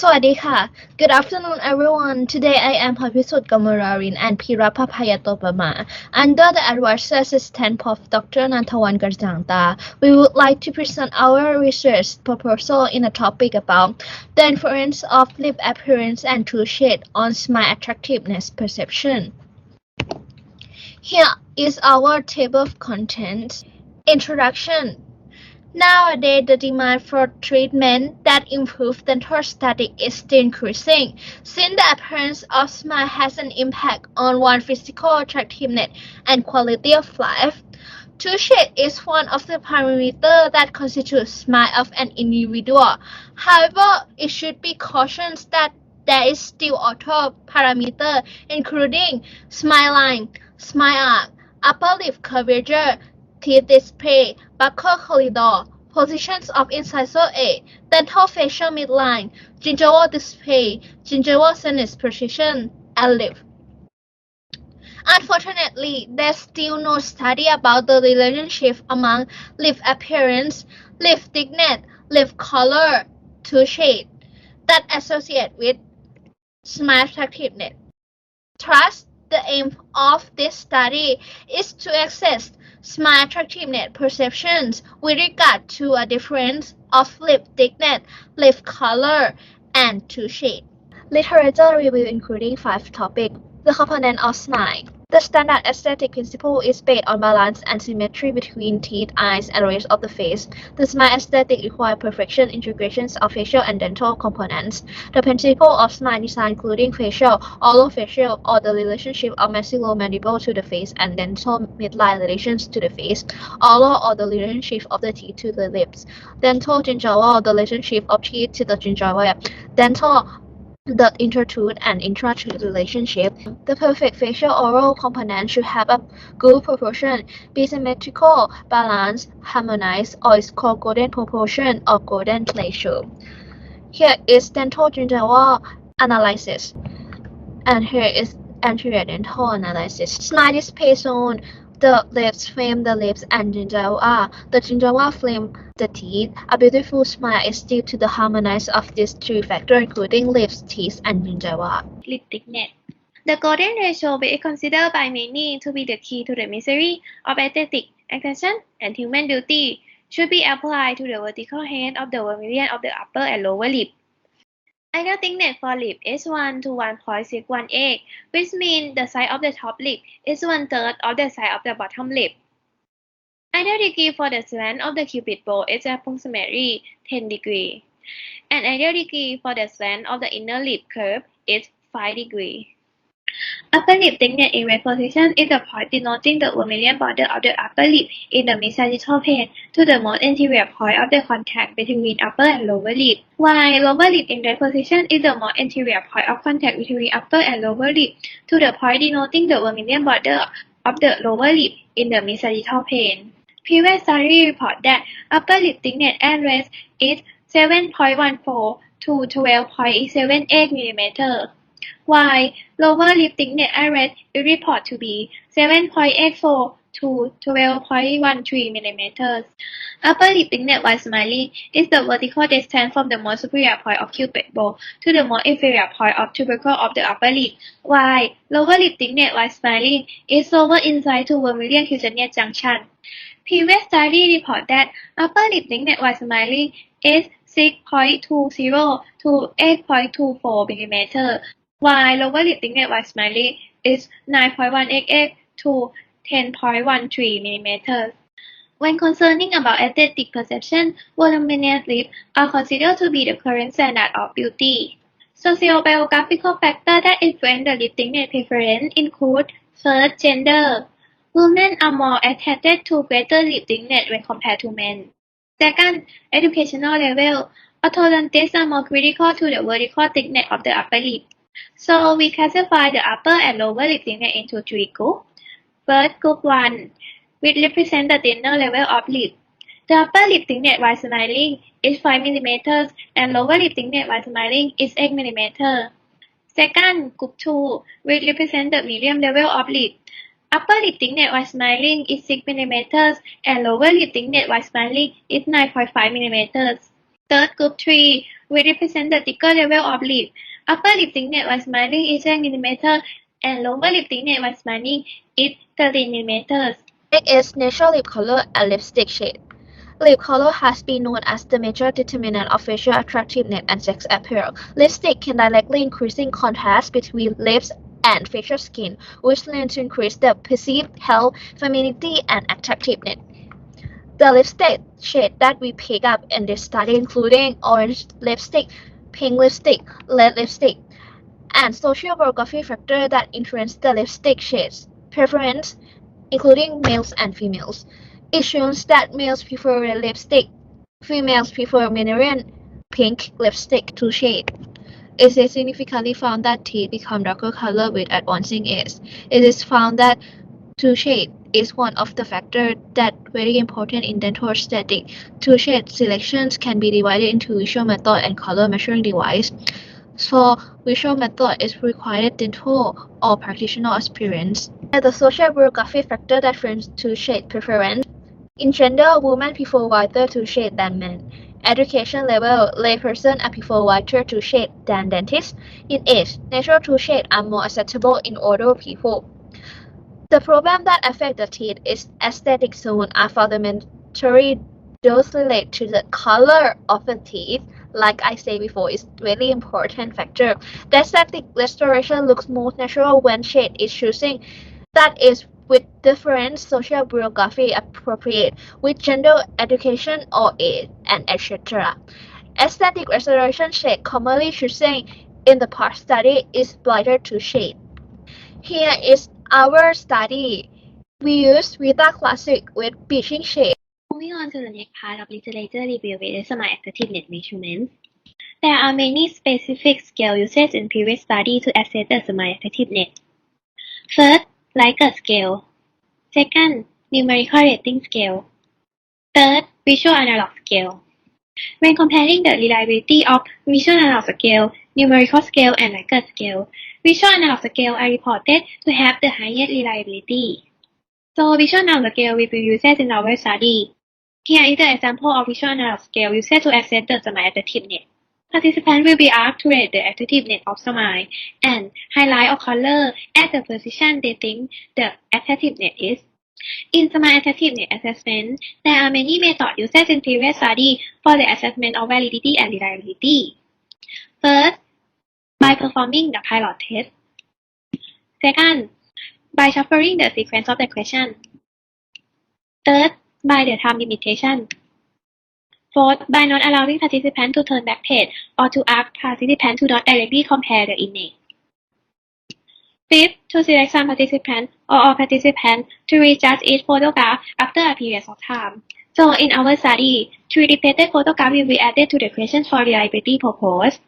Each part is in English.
สวัสดีค่ะ Good afternoon everyone. Today I am Papisut Gamurarin and Pirapa Payatopama. Under the advice assistant of Dr. Nantawan Garjangta, we would like to present our research proposal in a topic about the influence of lip appearance and true shade on smile attractiveness perception. Here is our table of contents. Introduction. Nowadays, the demand for treatment that improve dental aesthetics is still increasing, since the appearance of smile has an impact on one's physical attractiveness and quality of life. Tooth shape is one of the parameters that constitutes smile of an individual. However, it should be cautioned that there is still other parameters, including smile line, smile arc, upper lip curvature, teeth display, buccal corridor, positions of incisor A, dental facial midline, gingival display, gingival sinus position, and lip. Unfortunately, there's still no study about the relationship among lip appearance, lip thickness, lip color, tooth shade that associate with smile attractiveness. Thus, the aim of this study is to assess smile attractiveness perceptions with regard to a difference of lip thickness, lip color, and tooth shade. Literature review including 5 topics. The component of smile. The standard aesthetic principle is based on balance and symmetry between teeth, eyes, and rest of the face. The smile aesthetic requires perfection integrations of facial and dental components. The principle of smile design including facial, orofacial, or the relationship of maxillomandible to the face and dental midline relations to the face, oral or the relationship of the teeth to the lips, dental gingival, the relationship of teeth to the gingiva, dental the intertooth and intra-tooth relationship. The perfect facial oral component should have a good proportion, be symmetrical, balanced, harmonized, or is called golden proportion or golden ratio. Here is dental gingival analysis, and here is anterior dental analysis. Smile display zone. The lips frame the lips and gingiva. The gingiva frame the teeth. A beautiful smile is due to the harmonize of these three factors, including lips, teeth, and gingiva. Lip thickness. The golden ratio is considered by many to be the key to the misery of aesthetic, extension, and human beauty. Should be applied to the vertical head of the vermilion of the upper and lower lip. Ideal thickness for lip is 1 to 1.618, which means the size of the top lip is 1/3 of the size of the bottom lip. Ideal degree for the slant of the cupid bow is approximately 10 degrees, and ideal degree for the slant of the inner lip curve is 5 degrees. Upper lip thickness in red position is the point denoting the vermilion border of the upper lip in the mid-sagittal plane to the most anterior point of the contact between upper and lower lip, while lower lip in red position is the most anterior point of contact between upper and lower lip to the point denoting the vermilion border of the lower lip in the mid-sagittal plane. Previous study report that upper lip thickness at rest is 7.14 to 12.78 mm, while lower lip thickness at rest is reported to be 7.84 to 12.13 mm. Upper lip thickness while smiling is the vertical distance from the most superior point of cupid bow to the most inferior point of tubercle of the upper lip, while lower lip thickness while smiling is lower inside to vermilion cutaneous junction. Previous study report that upper lip thickness while smiling is 6.20 to 8.24 mm, while lower lip thickness while smiling is 9.188 to 10.13 mm. When concerning about aesthetic perception, voluminous lips are considered to be the current standard of beauty. Sociobiographical factors that influence the lip thickness preference include: first, gender. Women are more attracted to greater lip thickness when compared to men. Second, educational level. Orthodontists are more critical to the vertical thickness of the upper lip. So we classify the upper and lower lip thickness into 3 groups. First, group 1, which represent the thinner level of lip. The upper lip thickness while smiling is 5 mm and lower lip thickness while smiling is 8 mm. Second, group 2, which represent the medium level of lip. Upper lip thickness while smiling is 6 mm and lower lip thickness while smiling is 9.5 mm. Third, group 3 will represent the thicker level of lip. Upper lip thickness when smiling is 10 mm and lower lip thickness when smiling is 13 mm. Next is natural lip color and lipstick shade. Lip color has been known as the major determinant of facial attractiveness and sex appeal. Lipstick can directly increase contrast between lips and facial skin, which leads to increase the perceived health, femininity, and attractiveness. The lipstick shade that we pick up in this study including orange lipstick, pink lipstick, red lipstick, and social biography factor that influence the lipstick shades preference, including males and females. It shows that males prefer red lipstick, females prefer mineral pink lipstick to shade. It is significantly found that teeth become darker color with advancing age. It is found that two shade is one of the factors that very important in dental aesthetic. Two shade selections can be divided into visual method and color measuring device. So visual method is required dental or practitioner experience. The social biography factor that frames two shade preference. In gender, women prefer whiter two shade than men. Education level, layperson prefer whiter two shade than dentists. In age, natural two shade are more acceptable in older people. The problem that affect the teeth is aesthetic zone are fundamentally those relate to the color of the teeth. Like I said before, is really important factor. The aesthetic restoration looks most natural when shade is choosing. That is with different social biography appropriate with gender, education, or age, and etc. Aesthetic restoration shade commonly choosing in the past study is brighter to shade. Here is our study. We use Vita Classic with bleaching shade. Moving on to the next part of literature review with smile attractiveness measurements. There are many specific scale used in previous study to assess the smile attractiveness. First, Likert scale. Second, numerical rating scale. Third, visual analog scale. When comparing the reliability of visual analog scale, numerical scale, and Likert scale, visual analog scale are reported to have the highest reliability. So visual analog scale will be used in our study. Here is the example of visual analog scale used to assess the smile attractiveness. Participants will be asked to rate the attractiveness of smile and highlight or color at the position they think the attractiveness is. In smile attractiveness assessment, there are many methods used in previous study for the assessment of validity and reliability. First, by performing the pilot test. Second, by shuffling the sequence of the question. Third, by the time limitation. Fourth, by not allowing participants to turn back page or to ask participants to not directly compare the image. Fifth, to select some participants or all participants to rejudge each photograph after a period of time. So in our study, 3 repeated photographs will be added to the question for reliability purpose,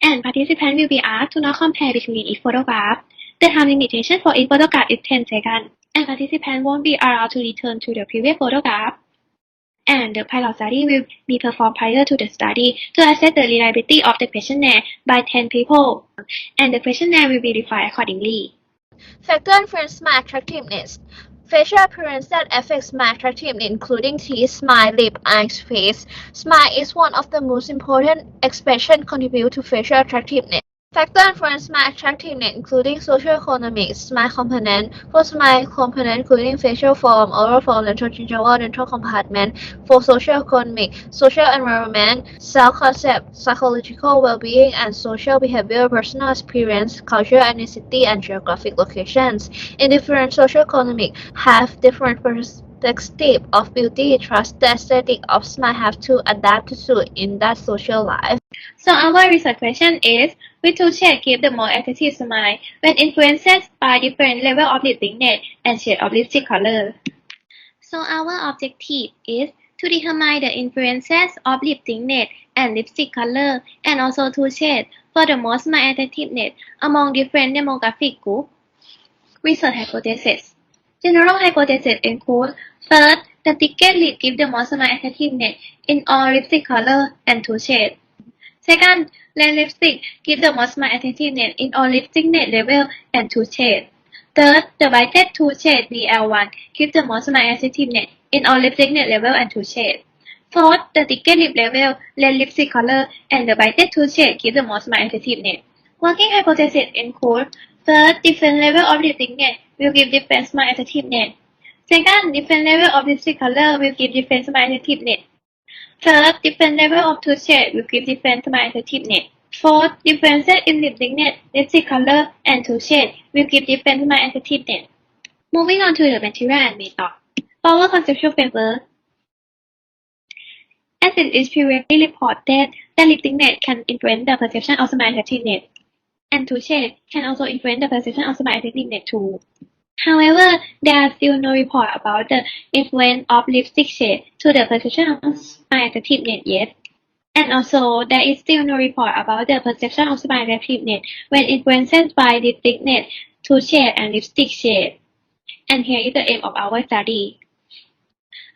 and participants will be asked to not compare between each photograph. The time limitation for each photograph is 10 seconds, and participants won't be allowed to return to the previous photograph. And the pilot study will be performed prior to the study to assess the reliability of the questionnaire by 10 people, and the questionnaire will be refined accordingly. Factor influence smile attractiveness. Facial appearance that affects smile attractiveness including teeth, smile, lip, eyes, face. Smile is one of the most important expression contribute to facial attractiveness. Factor influence smile attractiveness including socio-economic, smile component, for smile component including facial form, oral form, dental gingival, dental compartment, for socio-economic, social environment, self-concept, psychological well-being, and social behavior, personal experience, cultural ethnicity, and geographic locations. In different socio-economic have different perspective of beauty, trust the aesthetic of smile have to adapt to in that social life. So our research question is, which two shades give the more attractive smile when influenced by different level of lip thickness and shade of lipstick color? So our objective is to determine the influences of lip thickness and lipstick color and also two shades for the most smile attractiveness among different demographic groups. Research hypothesis. General hypothesis include first, the thickest lip gives the most smile attractiveness in all lipstick color and two shades. Second, red lipstick gives the most smile attractiveness in all lip thickness level and two shades. Third, the brightest two shade BL1 gives the most smile attractiveness in all lip thickness level and two shades. Fourth, the thickest lip level, lens lipstick color, and the brightest tooth shade give the most smile attractiveness. Working hypothesis include: first, different level of lip thickness will give different smile attractiveness. Second, different level of lipstick color will give different smile attractiveness. Third, different level of tooth shade will give different smile attractiveness. Fourth, differences in lip thickness, lipstick color, and tooth shade will give different smile attractiveness. Moving on to the material and method. Our conceptual framework. As it is previously reported that lip thickness can influence the perception of smile attractiveness, and tooth shade can also influence the perception of smile attractiveness too. However, there are still no report about the influence of lipstick shade to the perception of smile attractiveness yet. And also, there is still no report about the perception of smile attractiveness when influenced by lip thickness, tooth shade, and lipstick shade. And here is the aim of our study.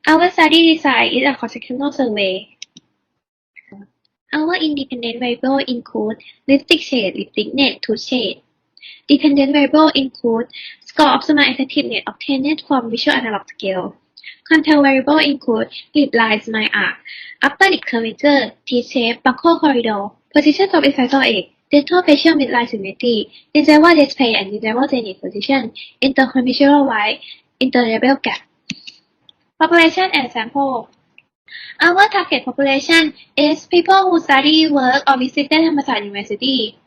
Our study design is a cross-sectional survey. Our independent variable include lipstick shade, lip thickness, tooth shade. Dependent variable include score of smile attractiveness obtained from visual analog scale. Control variable include lip line, smile arc, upper lip curvature, teeth shape, buccal corridor, position of incisor edge, dental facial midline symmetry, gingival display and gingival zenith position, interconditional wide, interlabial gap. Population and sample. Our target population is people who study, work, or visited Thammasat University.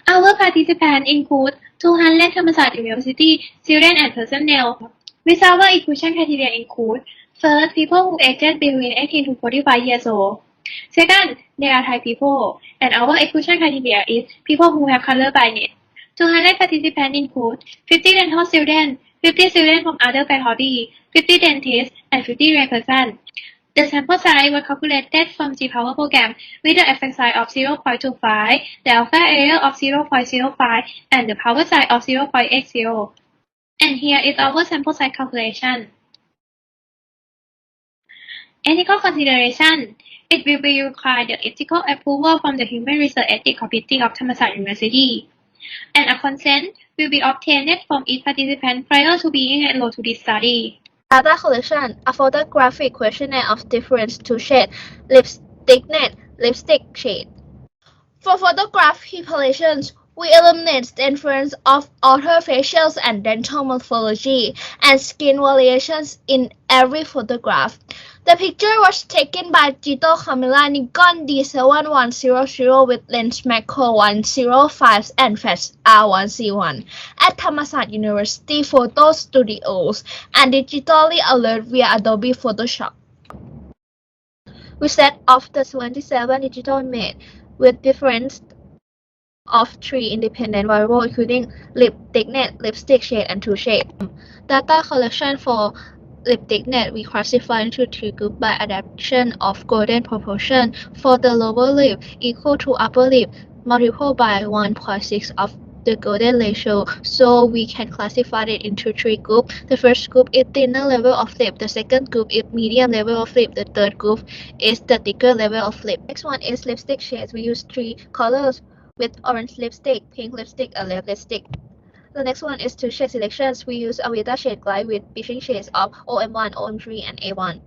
Our participants include 200 Thammasat University students and personnel. With our inclusion criteria include: first, people who aged between 18 to 45 years old. Second, they are Thai people, and our inclusion criteria is people who have color blindness. 200 participants include 50 dental students, 50 students from other faculty, 50 dentists, and 50 laypersons. The sample size was calculated from G-power program with the effect size of 0.25, the alpha error of 0.05, and the power size of 0.80. And here is our sample size calculation. Ethical consideration. It will be required the ethical approval from the Human Research Ethics Committee of Thammasat University, and a consent will be obtained from each participant prior to being enrolled to this study. Data collection, a photographic questionnaire of difference to shade, lip thickness, lipstick shade. For photograph populations, we eliminate the influence of outer facials and dental morphology and skin variations in every photograph. The picture was taken by digital camera Nikon D7100 with lens macro 105 and flash R1C1 at Thammasat University Photo Studios and digitally alert via Adobe Photoshop. We set off the 27 digital image with difference of 3 independent variables including lip thickness, lipstick shade, and tooth shade. Data collection for lip thickness we classify into 3 groups by adaptation of golden proportion for the lower lip equal to upper lip multiplied by 1.6 of the golden ratio, so we can classify it into 3 groups. The first group is thinner level of lip, the second group is medium level of lip, the third group is the thicker level of lip. Next one is lipstick shades. We use 3 colors with orange lipstick, pink lipstick, and red lipstick. The next one is to shade selections. We use Avita shade glide with bleaching shades of OM1, OM3, and A1.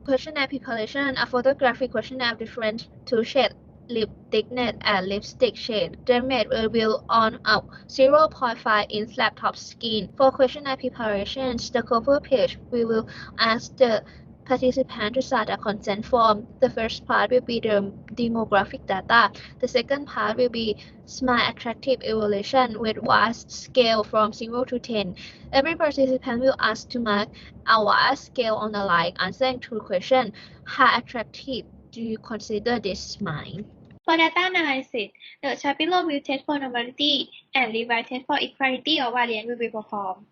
Questionnaire preparation. A photographic questionnaire of different two shades, lip thickness, and lipstick shade. The made reveal on out 0.5 inch laptop screen. For questionnaire preparations, the cover page we will ask the participant to start a consent form. The first part will be the demographic data. The second part will be smile attractive evaluation with VAS scale from 0 to 10. Every participant will ask to mark a VAS scale on the line, answering two questions. How attractive do you consider this smile? For data analysis, the chart below will test for normality and revise test for equality or variance will be performed.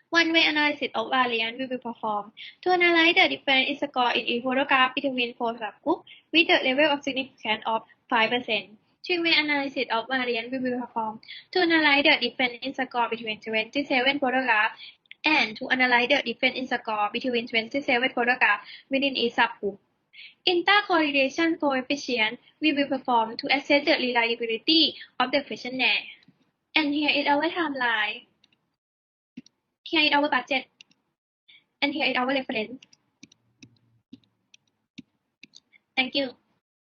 One-way analysis of variance will be performed to analyze the difference in score in each photograph between 4 subgroups with a level of significance of 5%. Three-way analysis of variance will be performed to analyze the difference in score between 27 photographs and to analyze the difference in score between 27 photographs within each subgroup. Intercorrelation coefficient will be performed to assess the reliability of the questionnaire. And here is our timeline. Here is our budget. And here is our reference. Thank you.